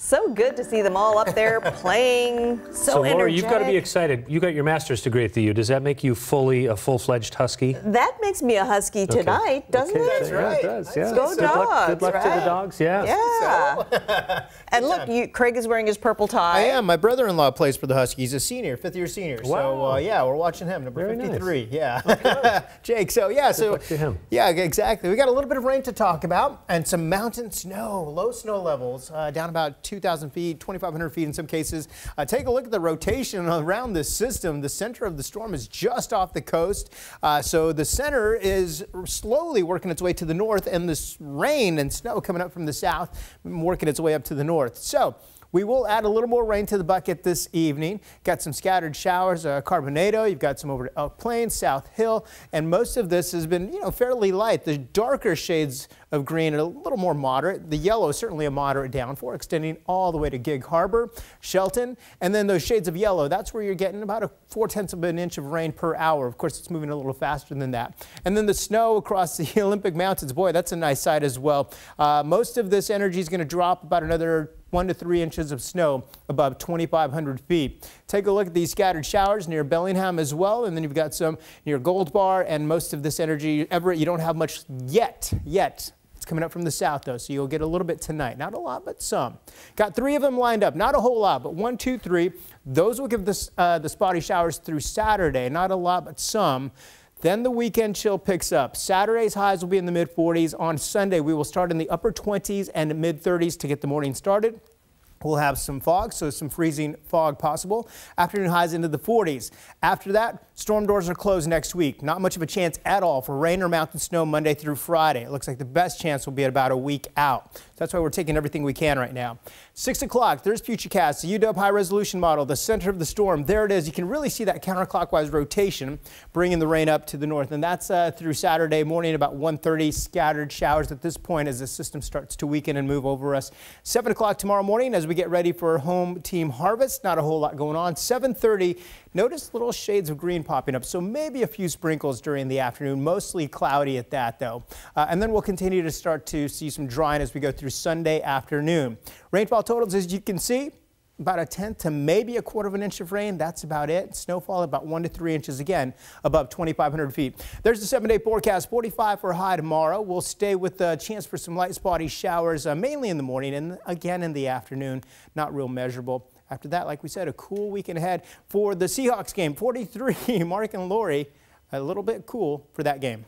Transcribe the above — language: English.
So good to see them all up there playing. So Laura, energetic. you've got to be excited. You got your master's degree at the U. Does that make you a full-fledged Husky? That makes me a Husky tonight, doesn't it? That's right. Yeah, it does. Yeah. Go dogs. Good luck to the dogs. Yeah. Yeah. And look, Craig is wearing his purple tie. I am. My brother-in-law plays for the Huskies. He's a senior, fifth-year senior. Wow. So yeah, we're watching him. Number Very 53. Nice. Yeah. Jake. So yeah. Good luck to him. Yeah, exactly. We got a little bit of rain to talk about and some mountain snow, low snow levels, down about 2,000 feet, 2,500 feet in some cases. Take a look at the rotation around this system. The center of the storm is just off the coast. So the center is slowly working its way to the north, and this rain and snow coming up from the south, working its way up to the north. So we will add a little more rain to the bucket this evening. Got some scattered showers, Carbonado. You've got some over to Elk Plains, South Hill, and most of this has been, fairly light. The darker shades of green are a little more moderate. The yellow is certainly a moderate downpour, extending all the way to Gig Harbor, Shelton, and then those shades of yellow. That's where you're getting about a 0.4 of an inch of rain per hour. Of course, it's moving a little faster than that. And then the snow across the Olympic Mountains. Boy, that's a nice sight as well. Most of this energy is going to drop about another 1 to 3 inches of snow above 2,500 feet. Take a look at these scattered showers near Bellingham as well, and then you've got some near Gold Bar, and most of this energy, Everett, you don't have much yet. It's coming up from the south, though, so you'll get a little bit tonight. Not a lot, but some. Got 3 of them lined up. Not a whole lot, but 1, 2, 3. Those will give this, the spotty showers through Saturday. Not a lot, but some. Then the weekend chill picks up. Saturday's highs will be in the mid-40s. On Sunday, we will start in the upper 20s and mid-30s to get the morning started. We'll have some fog, so some freezing fog possible. Afternoon highs into the 40s. After that, storm doors are closed next week. Not much of a chance at all for rain or mountain snow Monday through Friday. It looks like the best chance will be at about a week out. So that's why we're taking everything we can right now. 6 o'clock, there's Futurecast, the UW high-resolution model, the center of the storm. There it is. You can really see that counterclockwise rotation bringing the rain up to the north. And that's through Saturday morning, about 1:30, scattered showers at this point as the system starts to weaken and move over us. 7 o'clock tomorrow morning as we get ready for home team harvest. Not a whole lot going on. 7:30, notice little shades of green popping up, so maybe a few sprinkles during the afternoon, mostly cloudy at that though. And then we'll continue to start to see some drying as we go through Sunday afternoon. Rainfall totals, as you can see, about 1/10 to maybe 1/4 of an inch of rain. That's about it. Snowfall about 1 to 3 inches again above 2,500 feet. There's the 7-day forecast. 45 for a high tomorrow. We'll stay with a chance for some light spotty showers, mainly in the morning and again in the afternoon. Not real measurable. After that, like we said, a cool weekend ahead for the Seahawks game. 43, Mark and Lori, a little bit cool for that game.